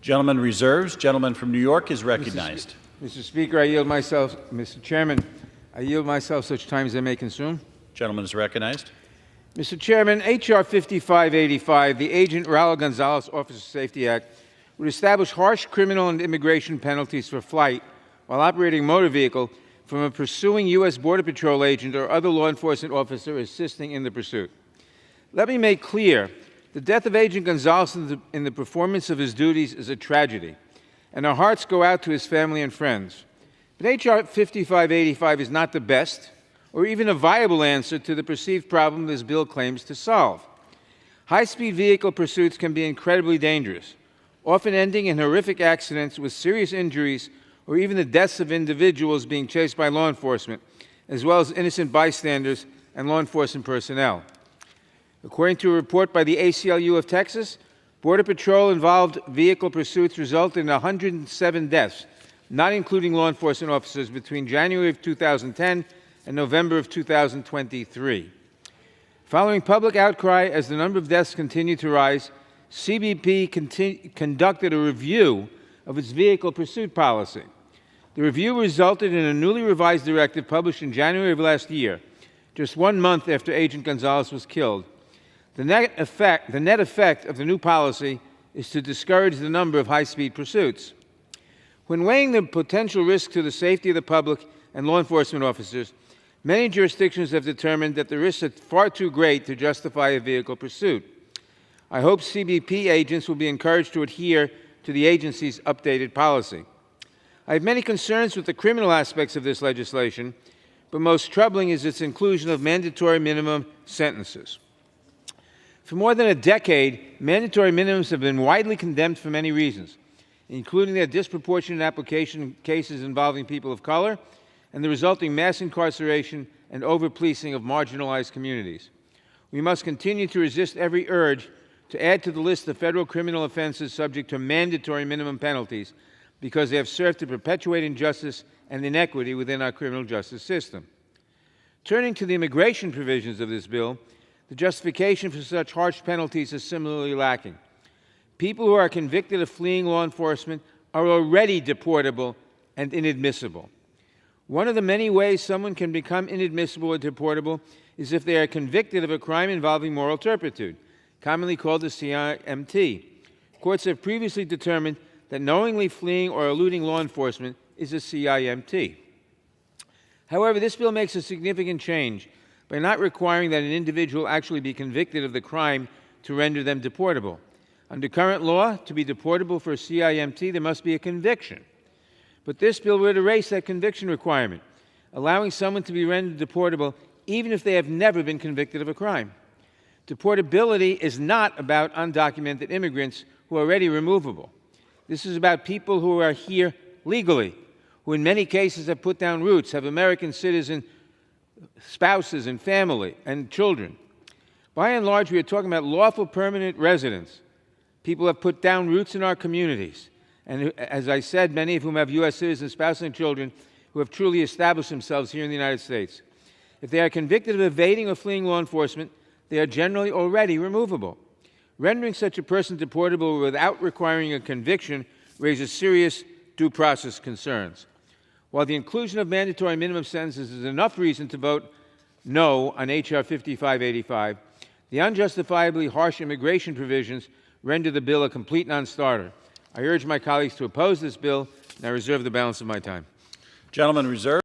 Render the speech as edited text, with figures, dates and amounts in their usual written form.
Gentleman reserves. Gentleman from New York is recognized. Mr. Speaker, I yield myself, Mr. Chairman, I yield myself such time as I may consume. Gentleman is recognized. Mr. Chairman, H.R. 5585, the Agent Raul Gonzalez Officer Safety Act, would establish harsh criminal and immigration penalties for flight while operating a motor vehicle from a pursuing U.S. Border Patrol agent or other law enforcement officer assisting in the pursuit. Let me make clear, the death of Agent Gonzalez in the performance of his duties is a tragedy, and our hearts go out to his family and friends. But H.R. 5585 is not the best or even a viable answer to the perceived problem this bill claims to solve. High-speed vehicle pursuits can be incredibly dangerous, often ending in horrific accidents with serious injuries or even the deaths of individuals being chased by law enforcement, as well as innocent bystanders and law enforcement personnel. According to a report by the ACLU of Texas, Border Patrol-involved vehicle pursuits resulted in 107 deaths, not including law enforcement officers, between January of 2010 and November of 2023. Following public outcry as the number of deaths continued to rise, CBP conducted a review of its vehicle pursuit policy. The review resulted in a newly revised directive published in January of last year, just 1 month after Agent Gonzalez was killed. The net effect of the new policy is to discourage the number of high-speed pursuits. When weighing the potential risk to the safety of the public and law enforcement officers, many jurisdictions have determined that the risks are far too great to justify a vehicle pursuit. I hope CBP agents will be encouraged to adhere to the agency's updated policy. I have many concerns with the criminal aspects of this legislation, but most troubling is its inclusion of mandatory minimum sentences. For more than a decade, mandatory minimums have been widely condemned for many reasons, including their disproportionate application in cases involving people of color and the resulting mass incarceration and over-policing of marginalized communities. We must continue to resist every urge to add to the list of federal criminal offenses subject to mandatory minimum penalties because they have served to perpetuate injustice and inequity within our criminal justice system. Turning to the immigration provisions of this bill, the justification for such harsh penalties is similarly lacking. People who are convicted of fleeing law enforcement are already deportable and inadmissible. One of the many ways someone can become inadmissible or deportable is if they are convicted of a crime involving moral turpitude, commonly called a CIMT. Courts have previously determined that knowingly fleeing or eluding law enforcement is a CIMT. However, this bill makes a significant change by not requiring that an individual actually be convicted of the crime to render them deportable. Under current law, to be deportable for a CIMT, there must be a conviction. But this bill would erase that conviction requirement, allowing someone to be rendered deportable even if they have never been convicted of a crime. Deportability is not about undocumented immigrants who are already removable. This is about people who are here legally, who in many cases have put down roots, have American citizen spouses and family and children. By and large, we are talking about lawful permanent residents. People have put down roots in our communities. And as I said, many of whom have U.S. citizens, spouses, and children who have truly established themselves here in the United States. If they are convicted of evading or fleeing law enforcement, they are generally already removable. Rendering such a person deportable without requiring a conviction raises serious due process concerns. While the inclusion of mandatory minimum sentences is enough reason to vote no on H.R. 5585, the unjustifiably harsh immigration provisions render the bill a complete non-starter. I urge my colleagues to oppose this bill, and I reserve the balance of my time. Gentleman reserved.